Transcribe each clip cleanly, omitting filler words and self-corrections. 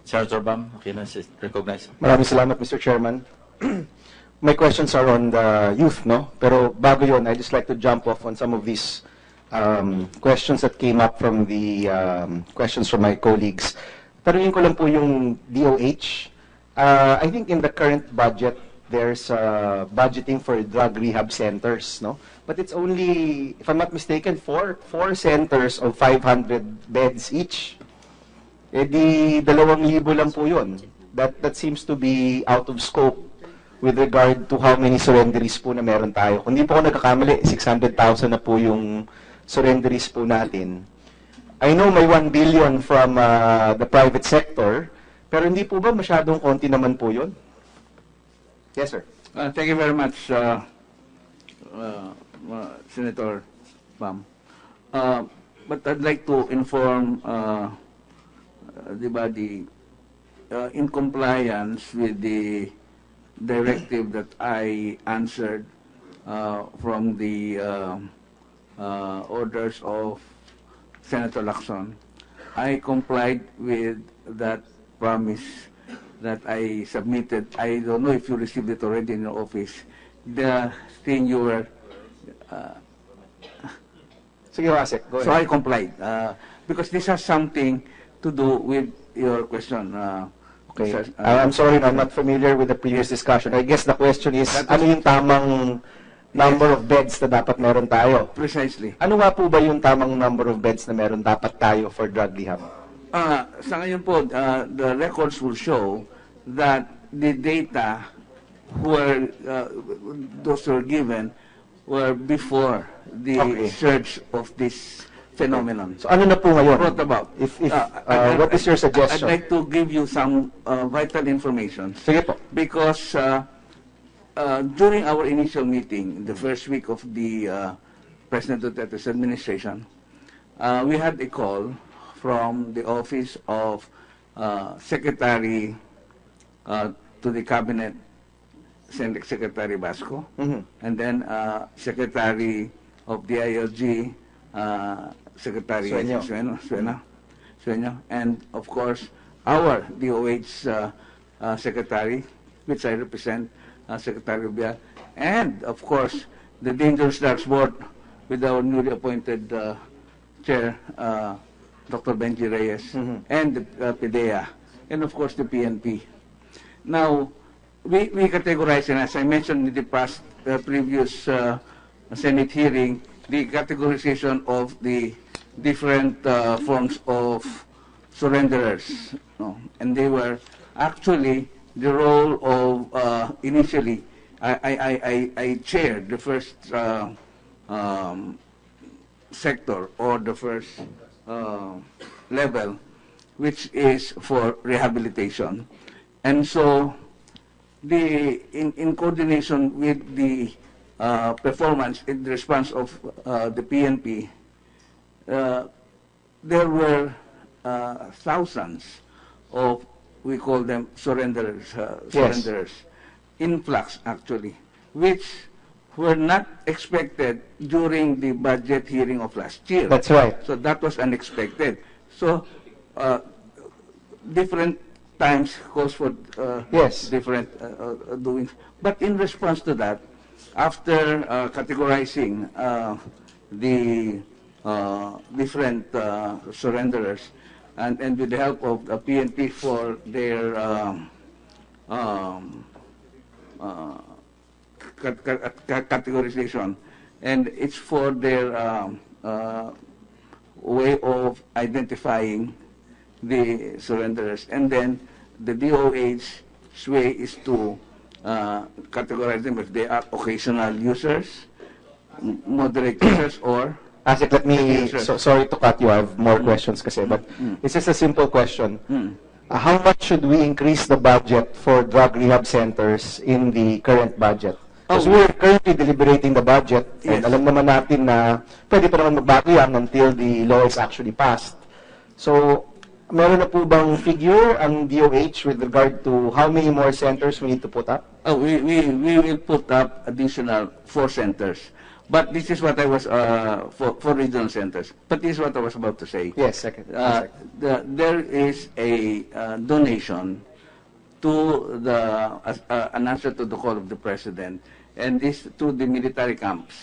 Senator Bam, okay na, recognize. Maraming salamat, Mr. Chairman. My questions are on the youth, no? Pero bago yun, I just like to jump off on some of these questions that came up from the questions from my colleagues. Tanungin ko lang po yung DOH. I think in the current budget, there's budgeting for drug rehab centers, no? But it's only, if I'm not mistaken, four centers of 500 beds each. Eh di 2,000 lang po yun. That seems to be out of scope with regard to how many surrenderies po na meron tayo. Kung di po ako nagkakamali, 600,000 na po yung surrenderies po natin. I know may 1 billion from the private sector, pero hindi po ba masyadong konti naman po yun? Yes, sir. Thank you very much, Senator Bam. But I'd like to inform the body in compliance with the directive that I answered from the orders of Senator Lacson. I complied with that promise that I submitted. I don't know if you received it already in your office. The thing you were... Sige, Asik, go ahead. So I complied because this has something to do with your question. Okay. I'm sorry, I'm not familiar with the previous discussion. I guess the question is, ano yung tamang number of beds na dapat meron tayo? Precisely. Ano nga po ba yung tamang number of beds na meron dapat tayo for drug rehab? Sa ngayon po, the records will show that the data were those were given were before the surge of this phenomenon. So ano na po ngayon? Brought about. What is your suggestion? I'd like to give you some vital information. Sige po. Because during our initial meeting, the first week of the President Duterte's administration, we had a call from the office of Secretary to the Cabinet, Secretary Basco, and then Secretary of the ILG, Secretary Sueño, and of course our DOH Secretary, which I represent, Secretary Bial, and of course the Dangerous Drugs Board with our newly appointed Chair, Dr. Benji Reyes, and the PDEA, and of course the PNP. Now, we categorize, and as I mentioned in the past previous Senate hearing, the categorization of the different forms of surrenderers. No? And they were actually the role of, initially, I chaired the first sector or the first level, which is for rehabilitation. And so, in coordination with the performance in the response of the PNP, there were thousands of, we call them surrenderers, influx actually, which were not expected during the budget hearing of last year. That's right. So that was unexpected. So different times calls for different doings. But in response to that, after categorizing the different surrenderers, and with the help of the PNP for their categorization, and it's for their way of identifying the surrenderers, and then the DOH's way is to categorize them if they are occasional users, moderate users, or Asik, let me, sorry to cut you, I have more questions kasi, but this is a simple question. How much should we increase the budget for drug rehab centers in the current budget? Because we're currently deliberating the budget, and alam naman natin na pwede pa naman magbago yan until the law is actually passed. So, meron na po bang figure ang DOH with regard to how many more centers we need to put up? We will put up additional 4 centers. But this is what I was for regional centers. But this is what I was about to say. Yes, second. There is a donation to an answer to the call of the president, and this to the military camps.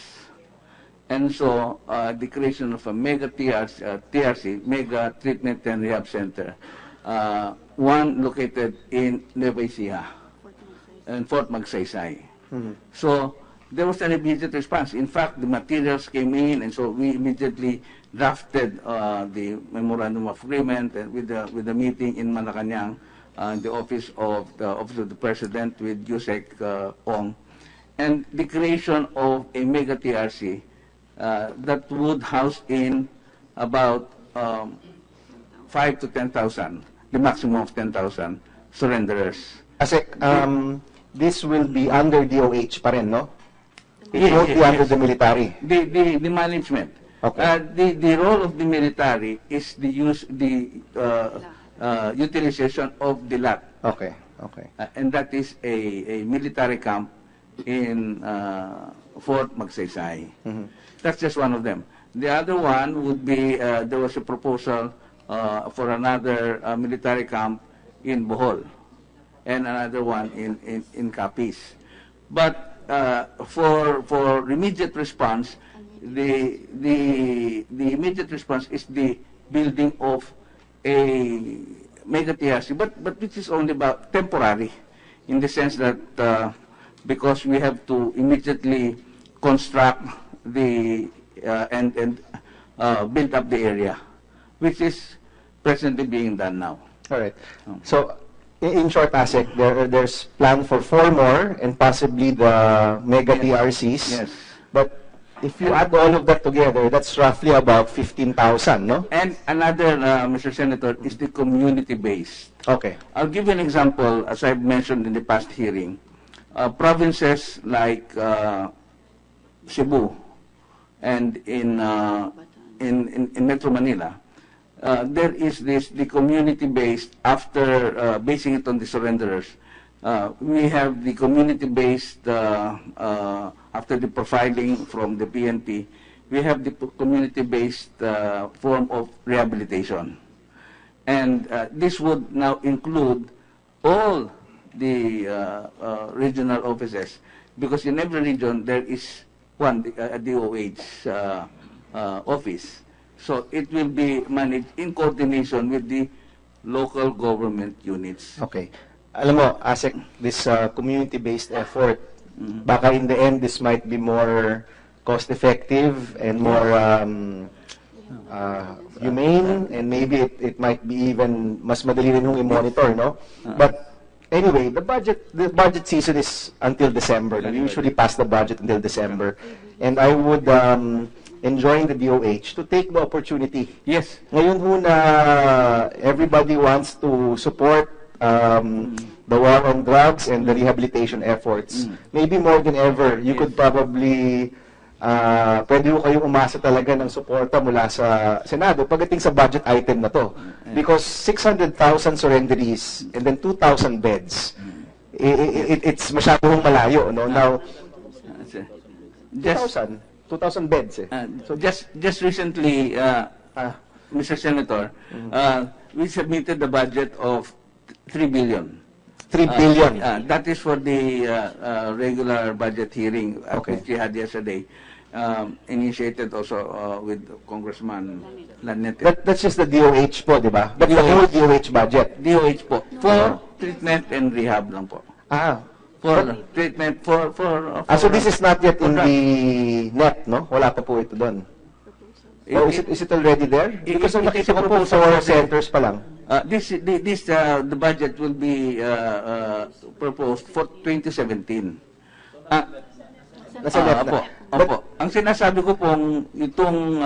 And so the creation of a mega TRC, Mega Treatment and Rehab Center, one located in Nueva Ecija and Fort Magsaysay. So there was an immediate response. In fact, the materials came in, and so we immediately drafted the memorandum of agreement and with the meeting in Malacanang, the office of the president with Yusek Ong, and the creation of a mega TRC that would house in about 5 to 10,000, the maximum of 10,000 surrenderers. Asek, this will be under DOH pa rin, no? It Yes, won't yes, be under yes. the military. The management. Okay. The role of the military is the utilization of the lot. Okay. And that is a military camp in Fort Magsaysay. That's just one of them. The other one would be, there was a proposal for another military camp in Bohol and another one in Capiz. But for immediate response, the immediate response is the building of a mega TRC, but which is only about temporary, in the sense that because we have to immediately construct the and build up the area, which is presently being done now. All right. So, in short, Asek, there's plan for 4 more and possibly the mega TRCs. Yes. But if you add all of that together, that's roughly about 15,000, no? And another, Mr. Senator, is the community-based. Okay. I'll give you an example, as I've mentioned in the past hearing. Provinces like Cebu and in Metro Manila, there is the community-based, after basing it on the surrenderers, we have the community-based, after the profiling from the PNP, we have the community-based form of rehabilitation. And this would now include all the regional offices, because in every region there is one, a DOH office. So it will be managed in coordination with the local government units. Okay. Alam mo, Asek, this community-based effort, baka in the end, this might be more cost-effective and more humane, and maybe it might be even mas madali rin yung i-monitor, no? But anyway, the budget season is until December. We usually pass the budget until December. And I would enjoin the DOH to take the opportunity. Yes. Ngayon ho na everybody wants to support the war on drugs and the rehabilitation efforts. Maybe more than ever, you could probably pwede ho kayong umasa talaga ng suporta mula sa Senado pagdating sa budget item na to. Because 600,000 surrenderies and then 2,000 beds, it's masyadong malayo, no? Now, 2,000 beds eh. So just recently, Mr. Senator, we submitted the budget of 3 billion. 3 billion. That is for the regular budget hearing which we had yesterday, initiated also with Congressman Lanete. That's just the DOH po, di ba? That's the whole DOH budget. DOH po. For treatment and rehab lang po. For treatment, so this is not yet in the net, no? Wala pa po ito doon. Or is it already there? Because ang nakita ko po 4 centers pa lang. The budget will be proposed for 2017. Nasa net na. Opo. Ang sinasabi ko pong itong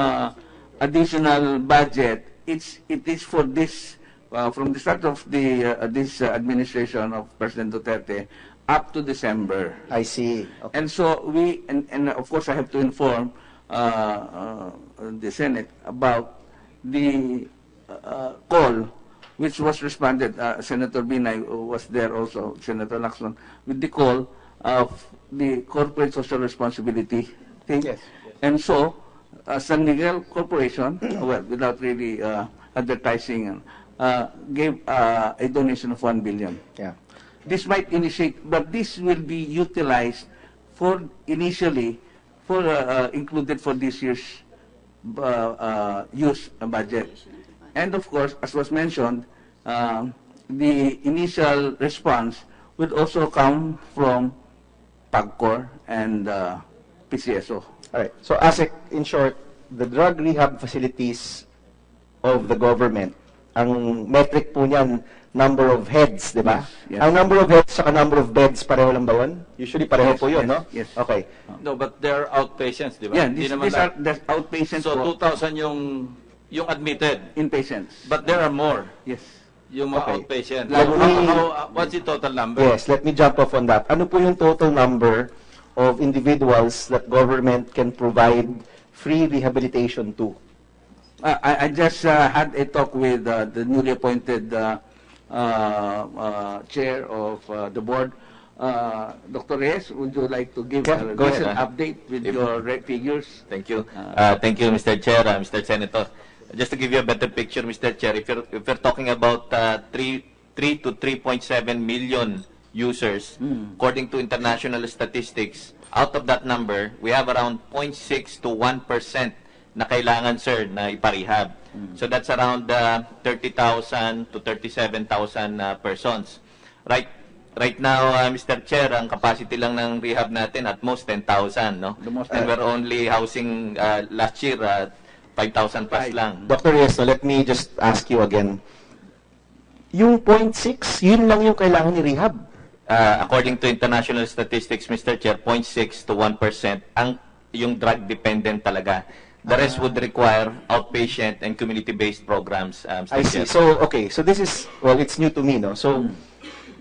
additional budget, it is for this from the start of this administration of President Duterte up to December. I see. Okay. And so and of course I have to inform the Senate about the call which was responded. Senator Binay was there also, Senator Lacson, with the call of the corporate social responsibility think. Yes. And so, San Miguel Corporation, well, without really advertising, gave a donation of 1 billion. Yeah. This might initiate, but this will be utilized for initially for included for this year's use budget. And of course, as was mentioned, the initial response would also come from PAGCOR and PCSO. All right. So, ASEC, in short, the drug rehab facilities of the government, ang metric po niyan, number of heads, di ba? Yes, yes. Ang number of heads sa number of beds, pareho lang ba yun? Usually, pareho Yes, po yun, yes, no? yes. Okay. No, but they're outpatients, di ba? Yeah, Hindi these naman are the outpatients So, po, 2,000 yung admitted. inpatients. But there are more. Yes. Yung mga Okay. outpatient. Let me- What's the total number? Yes, let me jump off on that. Ano po yung total number of individuals that government can provide free rehabilitation to? I just had a talk with the newly appointed chair of the board. Dr. Reyes, would you like to give Yeah, a go ahead. recent update with your figures? Thank you. Thank you, Mr. Chair, Mr. Senator. Just to give you a better picture, Mr. Chair, if you're talking about 3 to 3.7 million users, according to international statistics, out of that number, we have around 0.6 to 1% na kailangan, sir, na iparehab. So that's around 30,000 to 37,000 persons. Right now, Mr. Chair, ang capacity lang ng rehab natin at most 10,000, no? The most- And we're only housing last year 5,000 plus lang. Dr. Reyes, let me just ask you again. Yung 0.6, yun lang yung kailangan ni rehab. According to international statistics, Mr. Chair, 0.6 to 1% ang yung drug dependent talaga. The rest would require outpatient and community-based programs, Mr. I Chair. see. So, okay. So this is, well, it's new to me, no? So,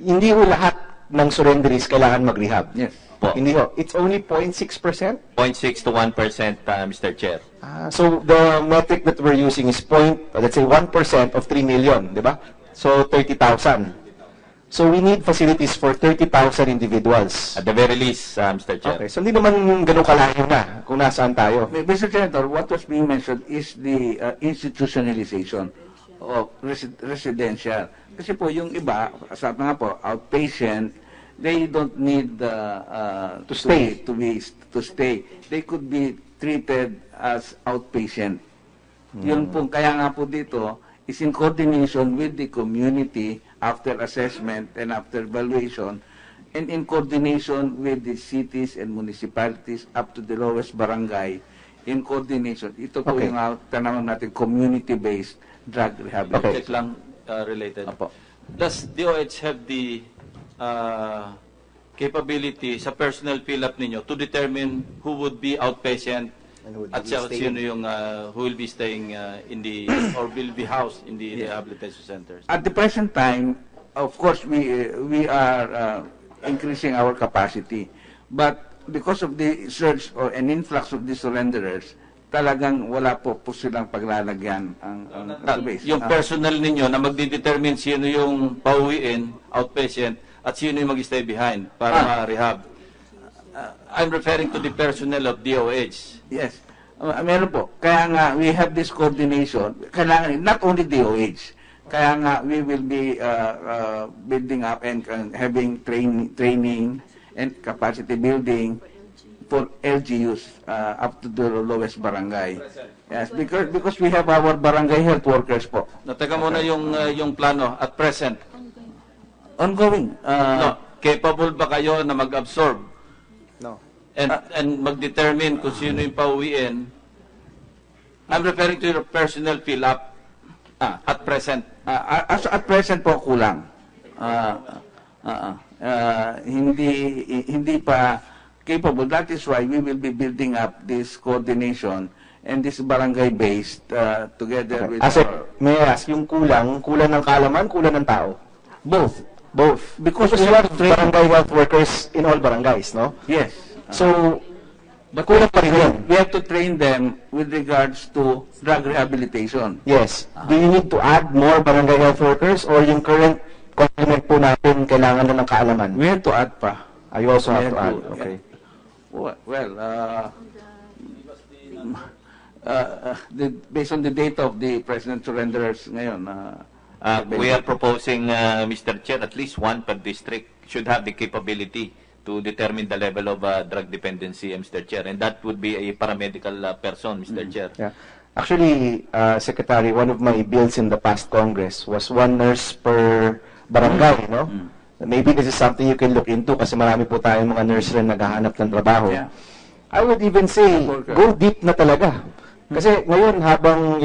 hindi ho lahat ng surrenderies kailangan mag-rehab. Yes. Po. Hindi ho. It's only 0.6%? 0.6 to 1%, Mr. Chair. So the metric that we're using is let's say 1% of 3 million, di ba? So 30,000. So we need facilities for 30,000 individuals. At the very least, Mr. Chair. Okay, so hindi naman ganun kalayo na kung nasaan tayo. Mr. Senator, what was being mentioned is the institutionalization of residential. Kasi po yung iba, sabi nga po, outpatient, they don't need To stay. to stay. They could be treated as outpatient. Yun po, kaya nga po dito is in coordination with the community after assessment and after evaluation and in coordination with the cities and municipalities up to the lowest barangay in coordination. Ito po Okay. yung tanaman natin community-based drug rehabilitation. Check lang related. Apo. Does DOH have the capability sa personal fill-up ninyo to determine who would be outpatient And who would at be saka staying. sino yung who will be staying in the or will be housed in the rehabilitation centers? At the present time, of course, we are increasing our capacity. But because of the surge or an influx of the surrenderers, talagang wala po silang paglalagyan ang base. Yung personnel ninyo na magdi-determine sino yung pauwiin, outpatient, at sino yung mag-stay behind para ma-rehab. I'm referring to the personnel of DOH. Yes. Meron po. Kaya nga, we have this coordination. Kailangan, not only DOH. Kaya nga, we will be building up and having training and capacity building for LGUs up to the lowest barangay. Yes, because we have our barangay health workers po. Nataka muna yung plano at present. Ongoing. No, capable ba kayo na mag-absorb No. and mag-determine kung sino yung pauwiin? I'm referring to your personnel fill-up at present. At present po kulang. Hindi pa capable. That is why we will be building up this coordination and this barangay-based together with Asek, our... may I ask, yung kulang ng kaalaman, kulang ng tao? Both. Both. Because we we have have to train... barangay health workers in all barangays, no? Yes. So, kulang pa rin yun. We have to train them with regards to drug rehabilitation. Yes. Do you need to add more barangay health workers or yung current complement po natin kailangan na ng kaalaman? We have to add pa. You also have We to add. have to- Okay. Well, based on the data of the President surrenderers ngayon, We are proposing, Mr. Chair, at least one per district should have the capability to determine the level of drug dependency, Mr. Chair, and that would be a paramedical person, Mr. Chair. Yeah. Actually, Secretary, one of my bills in the past Congress was one nurse per barangay, no? Maybe this is something you can look into kasi marami po tayong mga nurse rin naghahanap ng trabaho. Yeah. I would even say, go deep na talaga. Kasi ngayon, habang,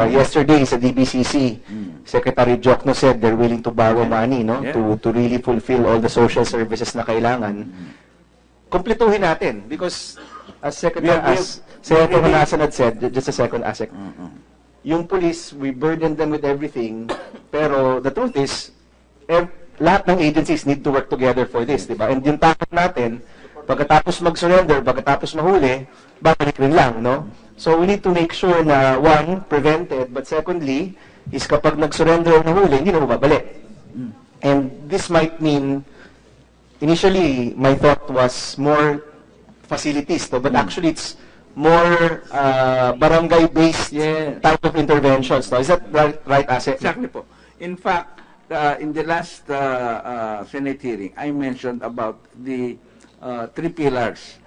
yesterday sa DBCC, Secretary Jokno said they're willing to borrow money, no? Yeah. To really fulfill all the social services na kailangan. Kumpletuhin natin because as Secretary, as Senator Manasan had said, just a second, Asek, yung police, we burden them with everything, pero the truth is, lahat ng agencies need to work together for this, di ba? And yung takot natin, pagkatapos mag-surrender, pagkatapos mahuli, babalik rin lang, no? So we need to make sure na, one, prevented, but secondly, is kapag nag-surrender na huli, hindi na mababalik. And this might mean, initially, my thought was more facilities, no? But actually, it's more barangay-based type of interventions. No? Is that right, Asek? Exactly po. In fact, in the last Senate hearing, I mentioned about the three pillars.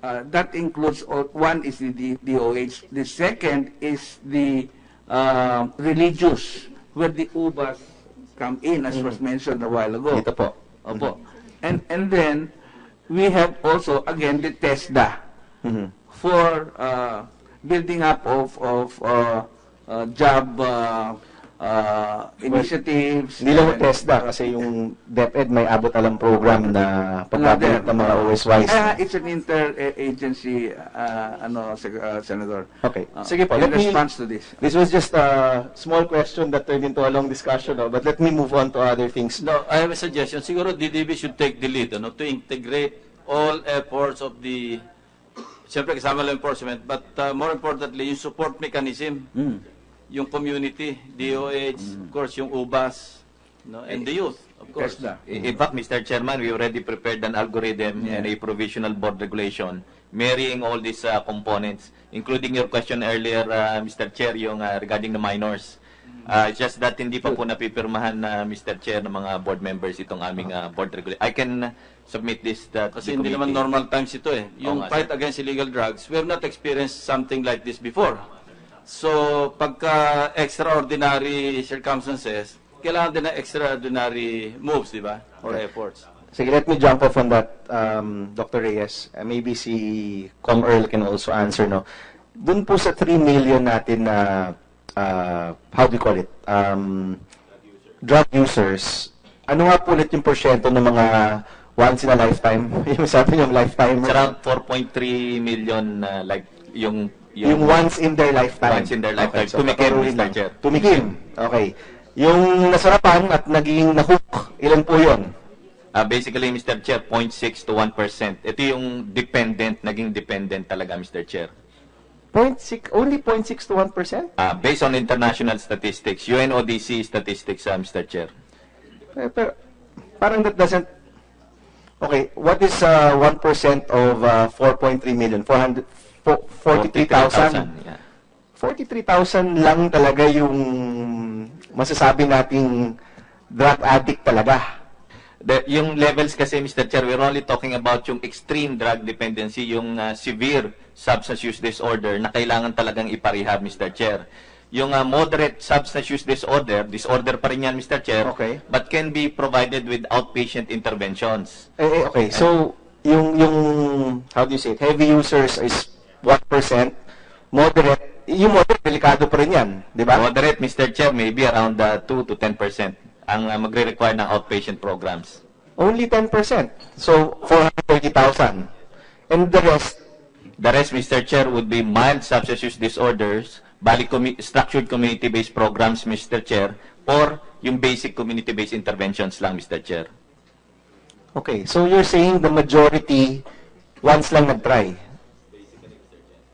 That includes, one is the DOH, the second is the religious, where the UBAs come in, as was mentioned a while ago. Dito po. Opo. And then, we have also, again, the TESDA for building up of job initiatives. Hindi lang yung TESDA kasi yung DepEd may abot alam program na pagkabit ng mga OSYs. It's an inter-agency, Senator. Okay. Sige po. In response to this. This was just a small question that turned into a long discussion, no? But let me move on to other things. No, I have a suggestion. Siguro DDB should take the lead, to integrate all efforts of the, siyempre kasama law enforcement, but more importantly, yung support mechanism, yung community, DOH, of course, yung UBAS, and the youth, of course. In fact, Mr. Chairman, we already prepared an algorithm and a provisional board regulation marrying all these components, including your question earlier, Mr. Chair, yung regarding the minors. It's just that hindi pa po napipirmahan, Mr. Chair, ng mga board members itong aming board regulation. I can submit this that Kasi hindi naman normal times ito eh. Yung fight against illegal drugs, we have not experienced something like this before. So, pagka extraordinary circumstances, kailangan din na extraordinary moves, di ba? Or efforts. Sige, let me jump off on that, Dr. Reyes. Maybe si Com Earl can also answer, no? Doon po sa 3 million natin na, how do you call it? Drug users, ano nga po ulit yung porsyento ng mga once in a lifetime? Yung sabi yung lifetime? It's around 4.3 million, like, yung once in their lifetime. Once in their lifetime. Okay, so Tumikim, patuloy Mr. lang. Chair. Tumikim. Okay. Yung nasarapan at naging nahook, ilan po yun? Basically, Mr. Chair, 0.6 to 1%. Ito yung dependent, naging dependent talaga, Mr. Chair. 0.6, only 0.6 to 1%? Based on international statistics, UNODC statistics, Mr. Chair. Pero, parang that doesn't... Okay, what is 1% of 4.3 million? 43,000? Yeah. 43,000 lang talaga yung masasabi nating drug addict talaga. Yung levels kasi, Mr. Chair, we're only talking about yung extreme drug dependency, yung severe substance use disorder na kailangan talagang iparehab, Mr. Chair. Yung moderate substance use disorder pa rin yan, Mr. Chair, Okay. but can be provided with outpatient interventions. Okay, so yung how do you say it? Heavy users is 1%, moderate, yung moderate, delikado pa rin yan, di ba? Moderate, Mr. Chair, maybe around 2 to 10% ang magre-require ng outpatient programs. Only 10%. So, 430,000. And the rest? The rest, Mr. Chair, would be mild substance use disorders, structured community-based programs, Mr. Chair, or yung basic community-based interventions lang, Mr. Chair. Okay, so you're saying the majority once lang nag-try?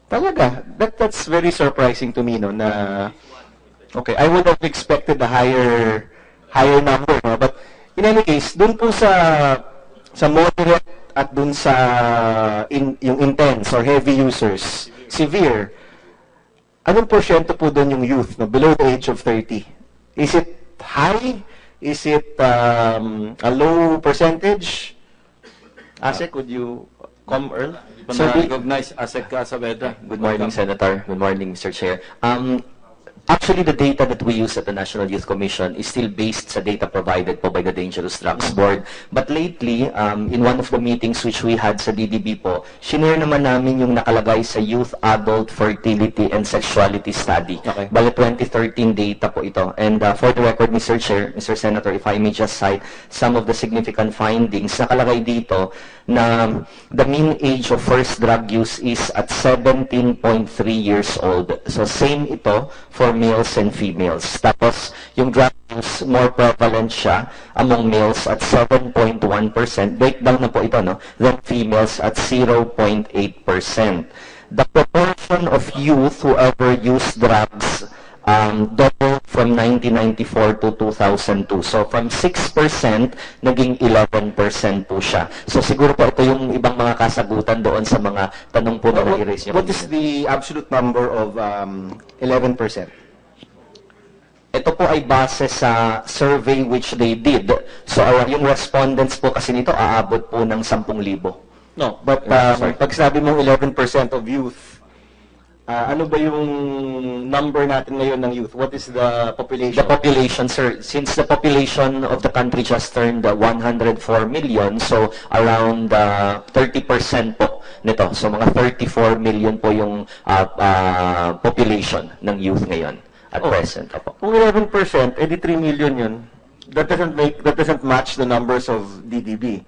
Talaga? That's very surprising to me, no? Na, okay, I would have expected a higher number, no? But in any case, dun po sa moderate at dun sa yung intense or heavy users, severe, anong porsyento po doon yung youth, no, below the age of 30? Is it high? Is it a low percentage? Asek, would you come, Earl? So, recognize Asek Saavedra. Good morning, Senator. Good morning, Mr. Chair. Actually, the data that we use at the National Youth Commission is still based sa data provided po by the Dangerous Drugs Board. But lately, in one of the meetings which we had sa DDB po, shinare naman namin yung nakalagay sa Youth Adult Fertility and Sexuality Study. Okay. Bale 2013 data po ito. And for the record, Mr. Chair, Mr. Senator, if I may just cite some of the significant findings, nakalagay dito na the mean age of first drug use is at 17.3 years old. So same ito for males and females. Tapos yung drug use, more prevalent siya among males at 7.1%. Breakdown na po ito, no? Then females at 0.8%. The proportion of youth who ever use drugs doubled from 1994 to 2002. So, from 6%, naging 11% po siya. So, siguro po ito yung ibang mga kasagutan doon sa mga tanong po na i-raise niyo. What is the absolute number of 11%? Ito po ay base sa survey which they did. So, yung respondents po kasi nito, aabot po ng 10,000. No, but Sorry. pag sabi mong 11% of youth, ano ba yung number natin ngayon ng youth? What is the population? The population, sir, since the population of the country just turned 104 million, so around 30% po nito. So mga 34 million po yung population ng youth ngayon at present. Opo. Kung 11%, edi 3 million yun. That doesn't match the numbers of DDB.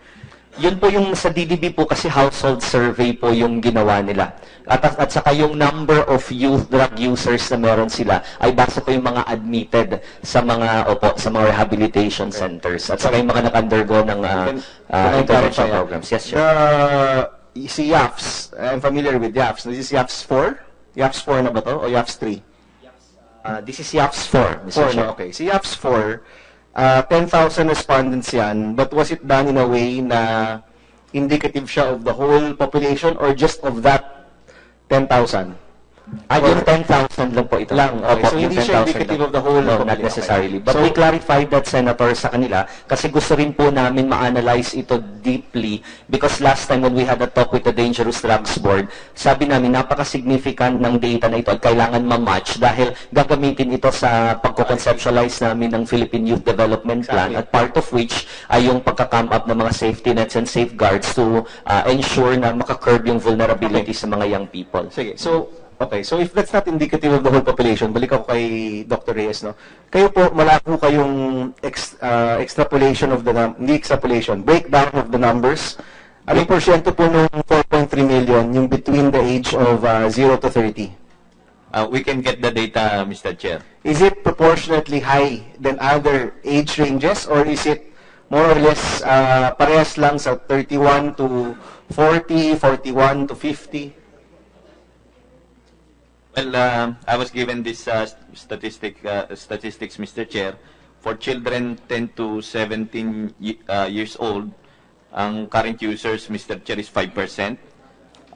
Yun po yung sa DDB po kasi household survey po yung ginawa nila. At saka yung number of youth drug users na meron sila ay base po yung mga admitted sa mga sa mga rehabilitation centers at saka yung mga nag-undergo ng intervention programs. Yes, sir. Si YAFS, I'm familiar with YAFS. This is YAFS 4? YAFS 4 na ba to? O YAFS 3? This is YAFS 4, Mr. 4 Chair. na, okay. Si YAFS 4, 10,000 respondents yan, but was it done in a way na indicative siya of the whole population or just of that 10,000? Yung 10,000 lang po ito. Lang, okay. Opo, So, yung hindi siya 10,000 indicative lang. of the whole No, not population. necessarily. But So, we clarified that, Senator, sa kanila kasi gusto rin po namin ma-analyze ito deeply because last time when we had a talk with the Dangerous Drugs Board, sabi namin napaka-significant ng data na ito at kailangan ma-match dahil gagamitin ito sa pagko-conceptualize namin ng Philippine Youth Development Plan at part of which ay yung pagka-come up ng mga safety nets and safeguards to ensure na maka-curb yung vulnerability sa mga young people. Sige. So if that's not indicative of the whole population, balik ako kay Dr. Reyes, no? Kayo po, wala po kayong extrapolation of the, hindi extrapolation, breakdown of the numbers. Anong porsyento po nung 4.3 million, yung between the age of 0 to 30? We can get the data, Mr. Chair. Is it proportionately high than other age ranges or is it more or less parehas lang sa 31 to 40, 41 to 50? Well, I was given this statistics, Mr. Chair. For children 10 to 17 years old, ang current users, Mr. Chair, is 5%.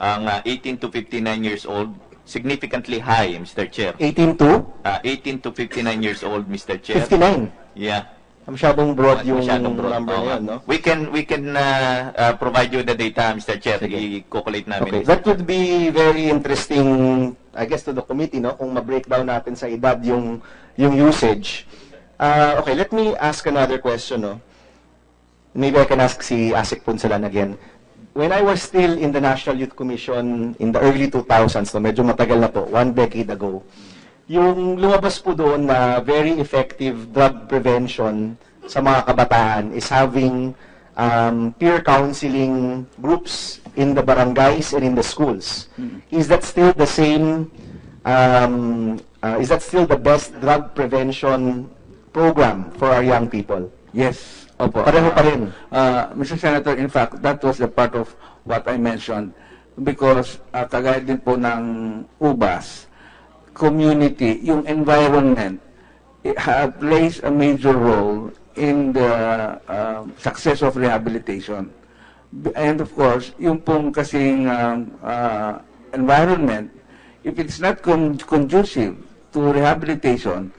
Ang 18 to 59 years old, significantly high, Mr. Chair. 18 to? 18 to 59 years old, Mr. Chair. 59? Yeah. Masyadong broad yung Masyadong broad. number Oo. na yun, no? We can provide you the data, Mr. Chair. I-calculate namin. Okay, that would be very interesting, I guess, to the committee, no? Kung ma-breakdown natin sa edad yung usage. Okay, let me ask another question, no? Maybe I can ask si Asik Punsalan again. When I was still in the National Youth Commission in the early 2000s, no, medyo matagal na po, 1 decade ago, yung lumabas po doon na very effective drug prevention sa mga kabataan is having peer counseling groups in the barangays and in the schools. Is that still the same, is that still the best drug prevention program for our young people? Yes. Opo. Pareho pa rin. Mr. Senator, in fact, that was the part of what I mentioned because kagaya din po ng UBAS, community, yung environment, it plays a major role in the success of rehabilitation. And of course, yung pong kasing environment if it's not conducive to rehabilitation,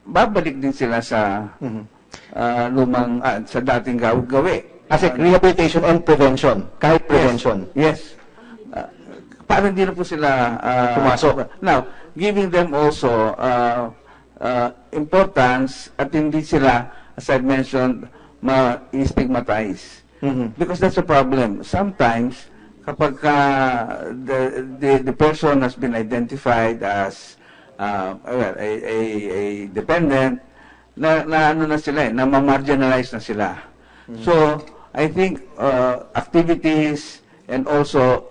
babalik din sila sa sa dating gawi. As rehabilitation and prevention, kahit prevention. Yes. Parang hindi na po sila pumasok. Now, giving them also importance at hindi sila, as I mentioned, ma-stigmatize. Because that's a problem. Sometimes, kapag the person has been identified as a dependent, na ano na sila na ma-marginalize na sila. So, I think activities and also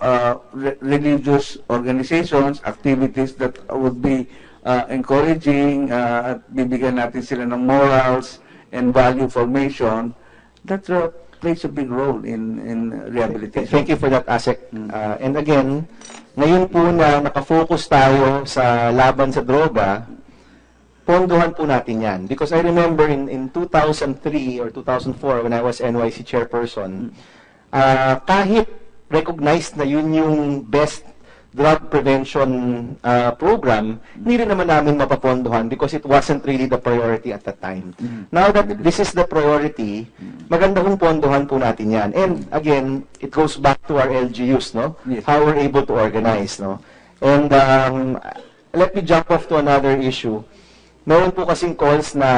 religious organizations, activities that would be encouraging, at bibigyan natin sila ng morals and value formation, that plays a big role in rehabilitation. Thank you for that, ASEC. And again, ngayon po na nakafocus tayo sa laban sa droga, pondohan po natin yan. Because I remember in 2003 or 2004 when I was NYC chairperson, kahit recognized na yun yung best drug prevention program, hindi rin naman namin mapapondohan because it wasn't really the priority at that time. Now that this is the priority, maganda kong pondohan po natin yan. And again, it goes back to our LGUs, no? Yes. How we're able to organize, no? And let me jump off to another issue. Meron po kasing calls na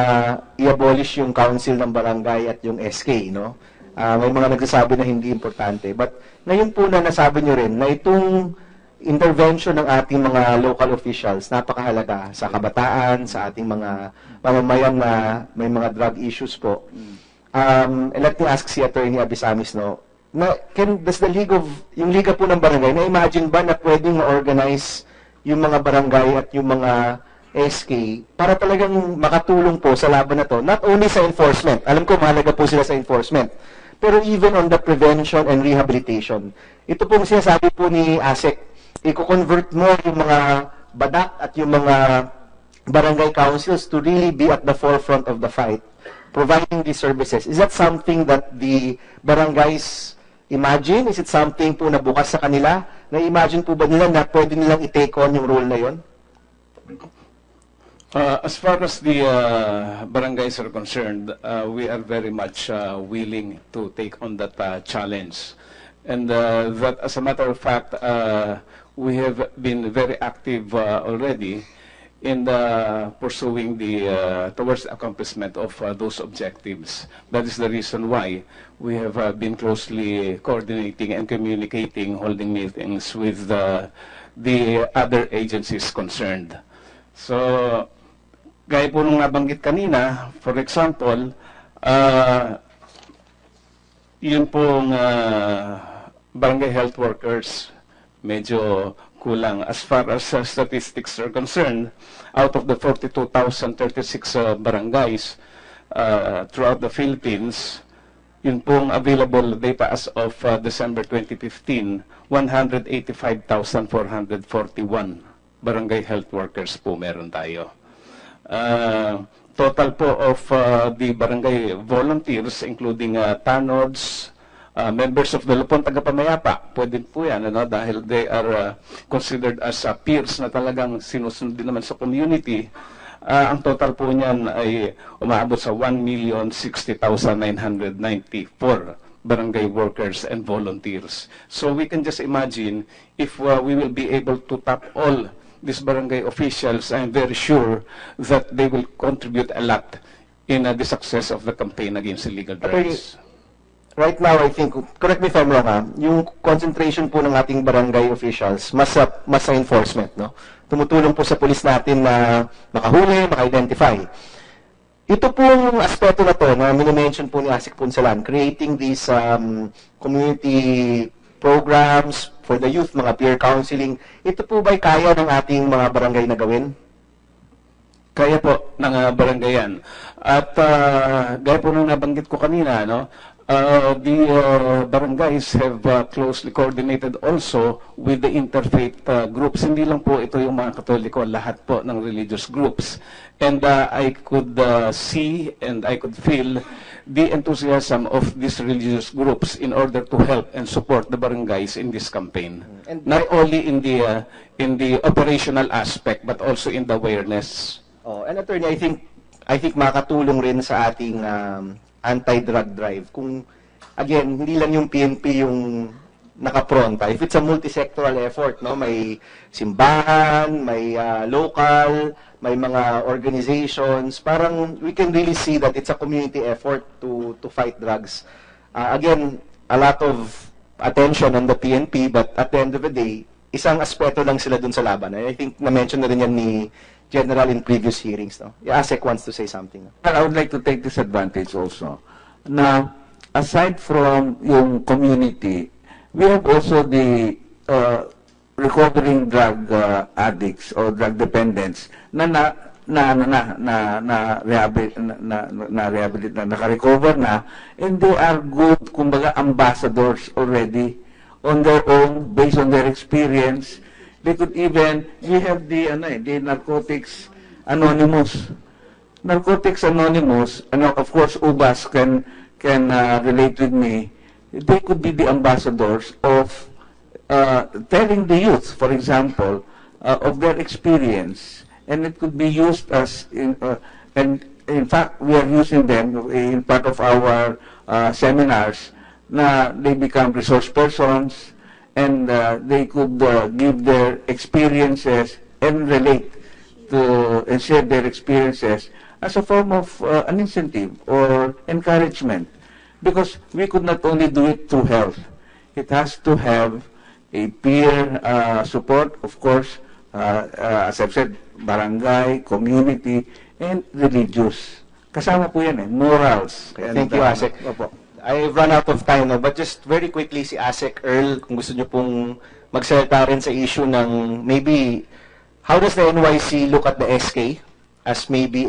i-abolish yung council ng barangay at yung SK, no? May mga nagsasabi na hindi importante. But ngayon po na nasabi nyo rin na itong intervention ng ating mga local officials, napakahalaga sa kabataan, sa ating mga mamamayan na may mga drug issues po. And let me ask si Attorney Abisamis, no? Does the yung liga po ng barangay, na-imagine ba na pwedeng ma-organize yung mga barangay at yung mga SK para talagang makatulong po sa laban na to, not only sa enforcement, alam ko mahalaga po sila sa enforcement, pero even on the prevention and rehabilitation. Ito pong sinasabi po ni ASEC, i-convert mo yung mga badak at yung mga barangay councils to really be at the forefront of the fight, providing these services. Is that something that the barangays imagine? Is it something po na bukas sa kanila? Na-imagine po ba nila na pwede nilang i-take on yung role na yon? As far as the barangays are concerned, we are very much willing to take on that challenge. And that, as a matter of fact, we have been very active already in pursuing towards the accomplishment of those objectives. That is the reason why we have been closely coordinating and communicating, holding meetings with the other agencies concerned. So, gaya po nung nabanggit kanina, for example, yun pong barangay health workers, medyo kulang. As far as statistics are concerned, out of the 42,036 barangays throughout the Philippines, yun pong available data as of December 2015, 185,441 barangay health workers po meron tayo. Total po of the barangay volunteers, including tanods, members of the Lupon Tagapamayapa, pwede po yan, ano, dahil they are considered as peers na talagang sinusunod din naman sa community. Ang total po niyan ay umaabot sa 1,060,994 barangay workers and volunteers. So we can just imagine if we will be able to tap all these barangay officials. I'm very sure that they will contribute a lot in the success of the campaign against illegal drugs. Right now, I think, correct me if I'm wrong, yung concentration po ng ating barangay officials, mas sa enforcement, no? Tumutulong po sa pulis natin na makahuli, maka-identify. Ito pong aspeto na to, na minimension po ni ASEC Punsalan, creating these community programs for the youth, mga peer counseling, ito po ba'y kaya ng ating mga barangay na gawin? Kaya po ng barangay yan. At gaya po nung nabanggit ko kanina, no, The barangays have closely coordinated also with the interfaith groups. Hindi lang po ito yung mga Katoliko, lahat po ng religious groups. And I could see and I could feel the enthusiasm of these religious groups in order to help and support the barangays in this campaign. And not only in the operational aspect, but also in the awareness. Oh, and attorney, I think makatulong rin sa ating anti-drug drive. Kung, again, hindi lang yung PNP yung nakapronta. If it's a multi-sectoral effort, no, may simbahan, may local, may mga organizations, parang we can really see that it's a community effort to fight drugs. Again, a lot of attention on the PNP, but at the end of the day, isang aspeto lang sila dun sa laban. I think na-mention na rin yan ni General in previous hearings. No? ASEC wants to say something. Well, I would like to take this advantage also. Now, aside from yung community, we have also the recovering drug addicts or drug dependents naka-recover na, and they are good, kumbaga, ambassadors already on their own, based on their experience. They could even, we have the Narcotics Anonymous. Narcotics Anonymous, of course, Ubas can relate with me. They could be the ambassadors of telling the youth, for example, of their experience, and it could be used as, and in fact, we are using them in part of our seminars, na they become resource persons, and they could give their experiences and relate to and share their experiences as a form of an incentive or encouragement, because we could not only do it through health. It has to have a peer support, of course, as I've said, barangay, community, and religious. Kasama po yan morals. Okay, thank you, ASEC. I've run out of time now, but just very quickly, si ASEC Earl, kung gusto nyo pong magsalita rin sa issue ng maybe, how does the NYC look at the SK as maybe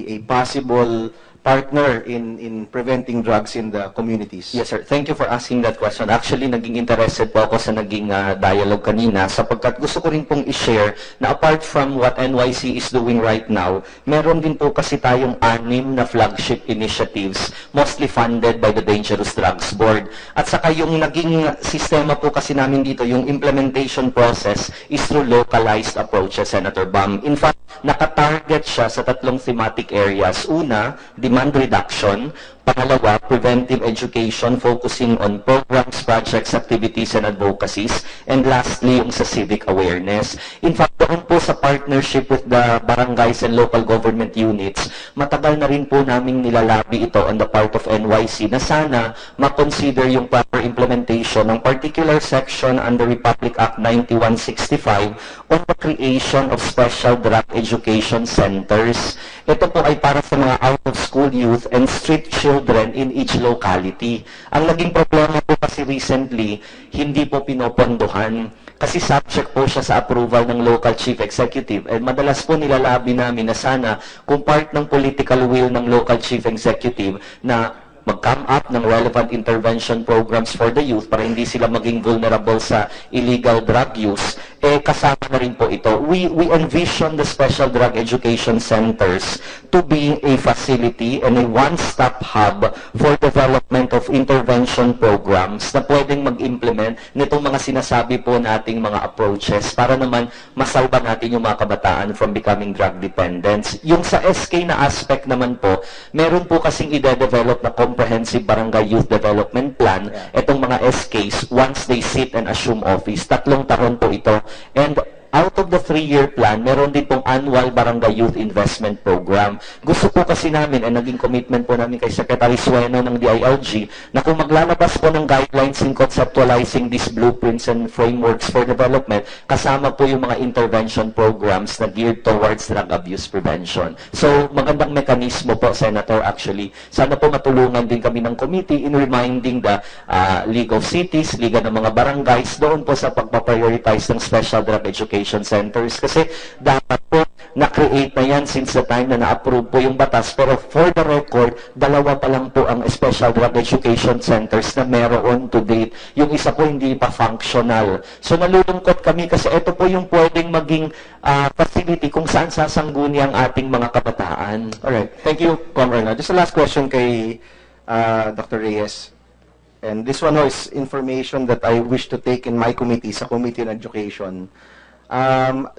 a possible partner in preventing drugs in the communities? Yes, sir. Thank you for asking that question. Actually, naging interested po ako sa naging dialogue kanina sapagkat gusto ko rin pong i-share na apart from what NYC is doing right now, meron din po kasi tayong 6 na flagship initiatives mostly funded by the Dangerous Drugs Board. At saka yung naging sistema po kasi namin dito, yung implementation process is through localized approaches, Senator Bam. In fact, nakatarget siya sa 3 thematic areas. Una, demand reduction. Pangalawa, preventive education focusing on programs, projects, activities, and advocacies. And lastly, yung sa civic awareness. In fact, doon po sa partnership with the barangays and local government units, matagal na rin po naming nilalabi ito on the part of NYC na sana makonsider yung proper implementation ng particular section under Republic Act 9165 on the creation of special drug education centers. Ito po ay para sa mga out-of-school youth and street children in each locality. Ang naging problema po kasi recently, hindi po pinopondohan. Kasi subject po siya sa approval ng local chief executive. And madalas po nilalabi namin na sana kung part ng political will ng local chief executive na mag-come up ng relevant intervention programs for the youth para hindi sila maging vulnerable sa illegal drug use, kasama na rin po ito. We envision the special drug education centers to be a facility and a one-stop hub for development of intervention programs na pwedeng mag-implement nitong mga sinasabi po nating mga approaches para naman masalba natin yung mga kabataan from becoming drug dependents. Yung sa SK na aspect naman po, meron po kasing ide-develop na comprehensive barangay youth development plan. Itong mga SKs, once they sit and assume office, 3 taon po ito. And out of the 3-year plan, meron din pong annual barangay youth investment program. Gusto po kasi namin, and naging commitment po namin kay Secretary Sueno ng DILG, na kung maglalabas po ng guidelines in conceptualizing these blueprints and frameworks for development, kasama po yung mga intervention programs na geared towards drug abuse prevention. So, magandang mekanismo po, Senator, actually. Sana po matulungan din kami ng committee in reminding the League of Cities, Liga ng mga barangays, doon po sa pagpaprioritize ng special drug education centers kasi dapat po na-create na yan since the time na na-approve po yung batas. Pero for the record, dalawa pa lang po ang special drug education centers na meron to date. Yung isa po hindi pa functional. So nalulungkot kami kasi ito po yung pwedeng maging facility kung saan sasangguni ang ating mga kabataan. Alright. Thank you, Comrade. Just a last question kay Dr. Reyes. And this one is information that I wish to take in my committee, sa Committee on Education.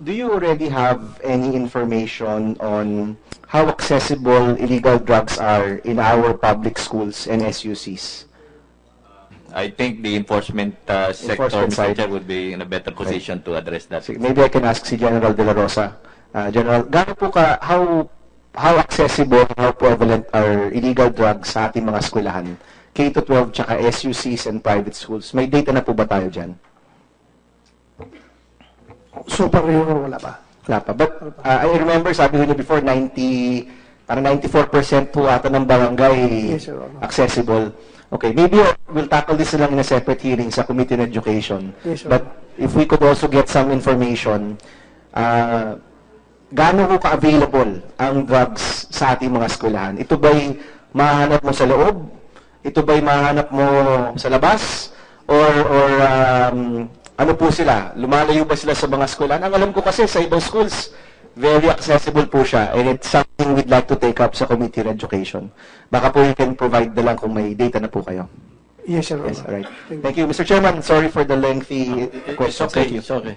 Do you already have any information on how accessible illegal drugs are in our public schools and SUCs? I think the enforcement sector, Enforcement Mr. side. Chair, would be in a better position to address that. Maybe I can ask si General De La Rosa. General, gaano po how accessible, how prevalent are illegal drugs sa ating mga eskwelahan? K-12 tsaka SUCs and private schools. May data na po ba tayo dyan? So far, wala pa. Wala pa. But I remember, sabi ko niyo before, 94% po ata ng barangay Yes, Your Honor. accessible. Okay, maybe we'll tackle this lang in a separate hearing sa Committee on Education. Yes, Your But if we could also get some information, gaano po ka-available ang drugs sa ating mga eskwelahan? Ito ba'y mahanap mo sa loob? Ito ba'y mahanap mo sa labas? Or ano po sila? Lumalayo ba sila sa mga eskwelahan? Ang alam ko kasi sa ibang schools, very accessible po siya. And it's something we'd like to take up sa Committee on Education. Baka po you can provide na lang kung may data na po kayo. Yes, Your Honor. Yes, all right. Thank you. Mr. Chairman, sorry for the lengthy questions. Okay, Thank you. it's okay.